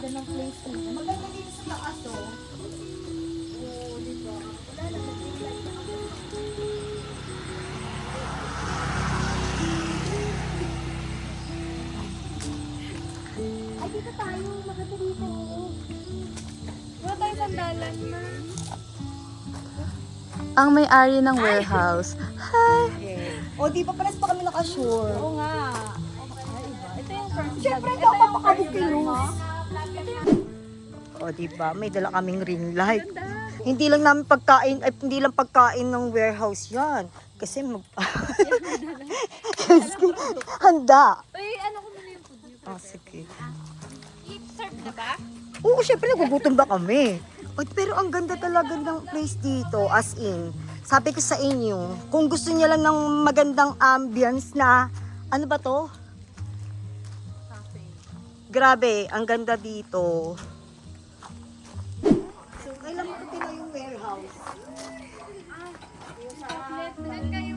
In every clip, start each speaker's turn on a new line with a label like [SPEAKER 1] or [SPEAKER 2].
[SPEAKER 1] ganda ng place nila. Maganda din sa taas, oh. Oo, diba? Wala lang, nag-daylight na ako. Ay, dito tayo. Maganda dito, oo. Wala tayong sandalan na.
[SPEAKER 2] Ang may-ari ng warehouse. Hi!
[SPEAKER 1] Yes. O, di ba paras pa kami nakasure?
[SPEAKER 3] Oo nga. Ay, iba. Ito yung first
[SPEAKER 1] Siyempre,
[SPEAKER 3] vlog.
[SPEAKER 1] ito ang papakabukilos. O, di ba? May dala kaming ring light. Hindi lang namin pagkain, ay hindi lang pagkain ng warehouse yan. Kasi handa.
[SPEAKER 3] Uy, ano ko muna yung food niyo?
[SPEAKER 1] Ah, sige.
[SPEAKER 3] I-serve na ba?
[SPEAKER 1] Oo, syempre nagugutom ba kami? Oy, pero ang ganda talaga ng place dito, as in. Sabi ko sa inyo, kung gusto niya lang ng magandang ambience na, ano ba to? Grabe, ang ganda dito. So, kailan mo ito yung warehouse?
[SPEAKER 3] Saan kayo?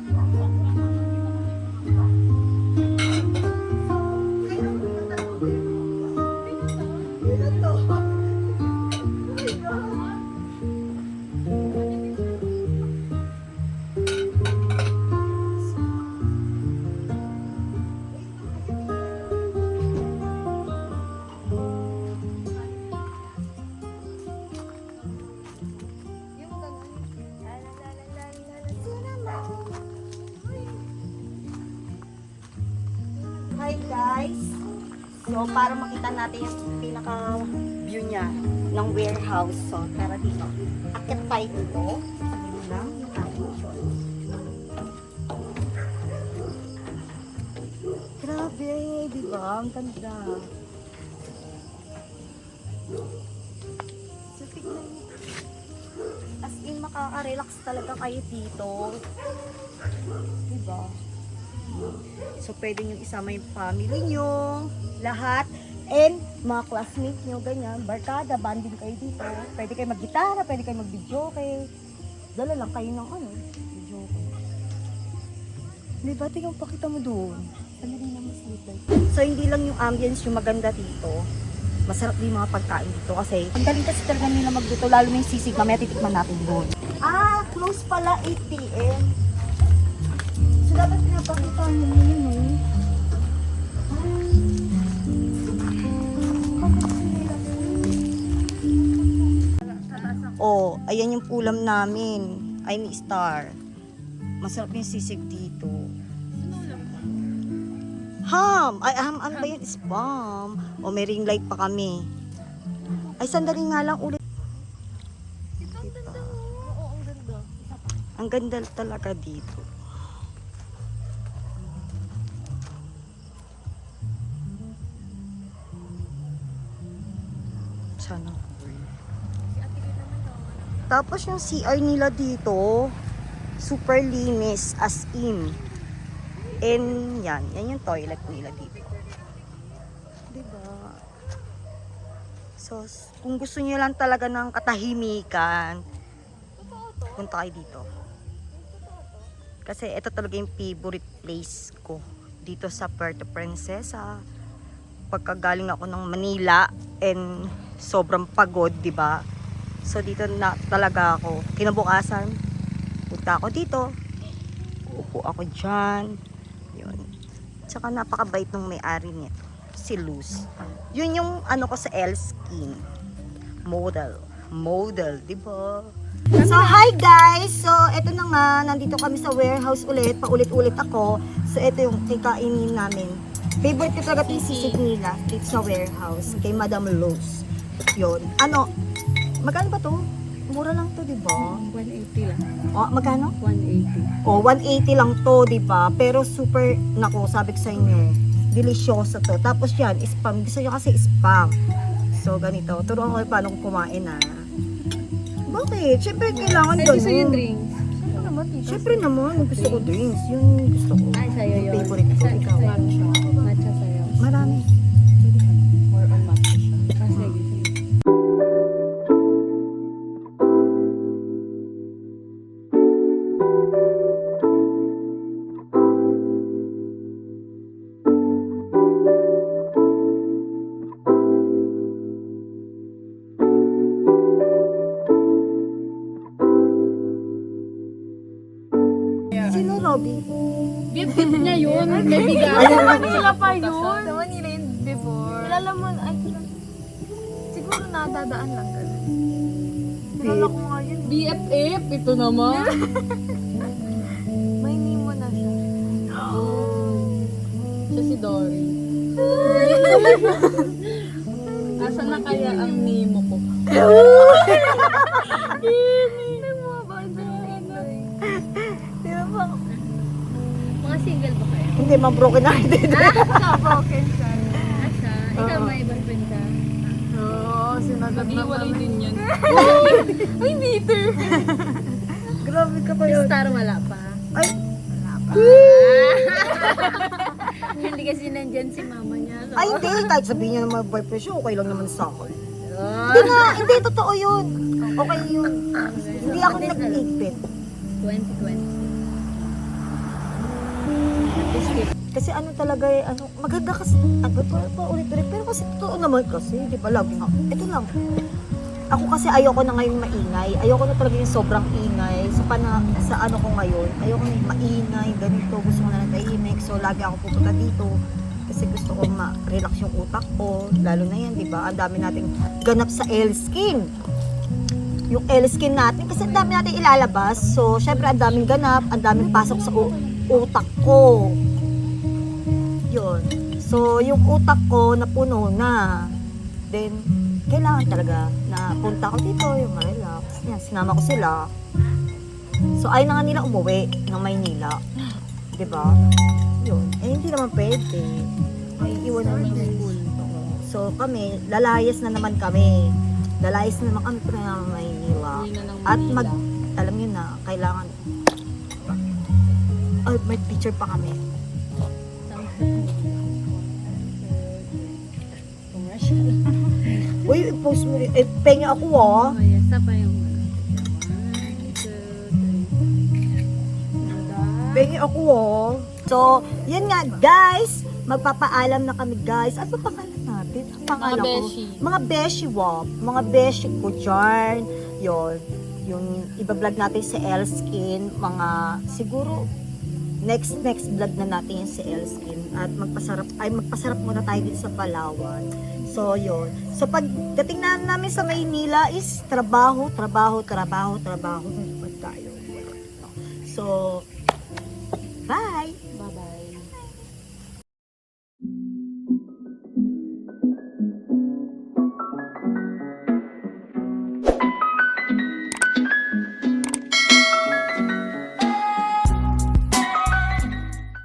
[SPEAKER 1] Hi guys! So, para makita natin yung pinaka-view niya ng warehouse. So, tara dito. Akit tayo dito. Yun lang yung ating shot. Grabe, di ba? Ang ganda. So, tignan niyo. As in, makaka-relax talaga kayo dito. Di ba? So, pwede nyo isama yung family nyo, lahat, and mga classmates nyo, ganyan, barkada, banding kayo dito. Pwede kayo mag-gitara, pwede kayo mag-videoke. Dala lang kayo ng ano, videoke. Diba, tingnan, pakita mo doon. Ano rin naman sleeper. So, hindi lang yung ambience yung maganda dito. Masarap din yung mga pagkain dito kasi ang galing kasi talaga nila magluto, lalo na yung sisig, mamaya titikman natin doon. Ah, close pala 8 p.m. So, dapat pinapakita nyo yun, eh. Oh, ayan yung ulam namin. Ay, may star. Masarap yung sisig dito. Ham! Ay, ham, ano ba yun? Spam. O, may ring light pa kami. Ay, sandali nga lang ulit.
[SPEAKER 3] Ito ang ganda mo. Oo, ang ganda.
[SPEAKER 1] Ang ganda talaga dito. Sana. Tapos yung CR nila dito, super linis as in. And yan yung toilet nila dito. Diba? So, kung gusto niyo lang talaga ng katahimikan, punta kayo dito. Kasi ito talaga yung favorite place ko. Dito sa Puerto Princesa. Pagkagaling ako ng Manila and sobrang pagod, di ba? So dito na talaga ako. Kinabukasan, punta ako dito. Upo ako dyan. Yun. Tsaka napakabait ng may-ari nito. Si Luz. Yun yung ano ko sa L-Skin. Model, di ba? So, hi guys! So, eto na nga. Nandito kami sa warehouse ulit. Paulit-ulit ako. So, eto yung kikainin namin. Favorite ko talaga yung sisig nila dito sa warehouse. Kay Madam Luz. Yun. Ano? Magkano ba to? Mura lang to, di ba?
[SPEAKER 3] 180 lang.
[SPEAKER 1] Oh, magkano?
[SPEAKER 3] 180.
[SPEAKER 1] Oh, 180 lang to, di ba? Pero super, nako, sabi ko sa inyo, delisyoso to. Tapos yan, spam. Gusto nyo kasi spam. So, ganito. Turuan ko paano kumain, ah. Bakit? Siyempre, kailangan doon.
[SPEAKER 3] Gusto yung drinks?
[SPEAKER 1] Siyempre naman, gusto ko drinks. Yun gusto ko.
[SPEAKER 3] Ay, sa'yo yun.
[SPEAKER 1] Favorite ko. Ikaw.
[SPEAKER 3] Matcha. Matcha sa'yo.
[SPEAKER 1] Marami.
[SPEAKER 3] Or on matcha siya. Ah, sige, sige.
[SPEAKER 1] Sino, Robby?
[SPEAKER 3] Gift niya yun. May bigas.
[SPEAKER 1] Ayun.
[SPEAKER 3] Manila pa yun.
[SPEAKER 4] Sa Manila yun before.
[SPEAKER 3] Kilala mo, ay,
[SPEAKER 4] Siguro nadadaan lang ganun.
[SPEAKER 1] Kilala
[SPEAKER 4] ko nga yun.
[SPEAKER 3] BFF, ito naman.
[SPEAKER 4] May name mo na siya.
[SPEAKER 3] Siya si Dory. Asan na kaya ang Nemo ko?
[SPEAKER 4] Sino ba?
[SPEAKER 3] Mga single ba kayo?
[SPEAKER 1] Hindi, ma-broken hearted.
[SPEAKER 4] Broken siya.
[SPEAKER 3] Asa? Ikaw may boyfriend ka?
[SPEAKER 4] Oo, sinagot na
[SPEAKER 3] Nag-iwalay din yan.
[SPEAKER 4] Ay, meter.
[SPEAKER 1] Grabe ka pa yun.
[SPEAKER 3] Star wala pa.
[SPEAKER 1] Ay,
[SPEAKER 3] Hindi kasi nandyan si mama niya. So,
[SPEAKER 1] ay hindi, kahit sabihin niya naman boyfriend siya, okay lang naman sa akin.
[SPEAKER 3] oh,
[SPEAKER 1] Hindi nga, hindi, totoo yun. Okay yun. Hindi ako nag-igpit.
[SPEAKER 3] 2020.
[SPEAKER 1] Kasi ano talaga eh, ano, maganda kasi, pa ulit-ulit, pero kasi totoo naman kasi, di ba, lagi nga, ito lang. Ako kasi ayoko na ngayon maingay, ayoko na talaga yung sobrang ingay, sa ano ko ngayon, ayoko na yung maingay, ganito, gusto ko na ng tahimik, so lagi ako pupunta dito, kasi gusto ko ma-relax yung utak ko, lalo na yan, di ba, ang dami nating ganap sa L-Skin. Yung L-Skin natin, kasi ang dami natin ilalabas, so syempre ang daming ganap, ang daming pasok sa utak ko. Yun. So, yung utak ko napuno na. Then, kailangan talaga na punta ko dito, yung ma-relax. Yan, sinama ko sila. So, ayaw na nga nila umuwi ng Maynila. Diba? Yun. Eh, hindi naman pwede. May iwan naman yung school. So, kami, lalayas na naman kami. Lalayas na naman kami ng Maynila.
[SPEAKER 3] Uwi na ng
[SPEAKER 1] At
[SPEAKER 3] Manila.
[SPEAKER 1] alam nyo na, kailangan, ay, may picture pa kami.
[SPEAKER 3] Commercial.
[SPEAKER 1] Uy, post mo rin. Eh, penga ako ah.
[SPEAKER 3] Oh, yes. Sa pa yung ano. 1, 2, 3.
[SPEAKER 1] Penga ako ah. So, yun nga guys. Magpapaalam na kami guys. Ano pa pangalan natin? Ang pangalan
[SPEAKER 3] Mga
[SPEAKER 1] ko.
[SPEAKER 3] beshi.
[SPEAKER 1] Mga beshi wap. Mga beshi ko dyan. Yun. Yung iba-vlog natin sa L-Skin. Mga siguro next vlog na natin yung sa L-Skin. At magpasarap muna tayo dito sa Palawan. So, yun. So, pagdating na namin sa Maynila is trabaho. Pag tayo. So,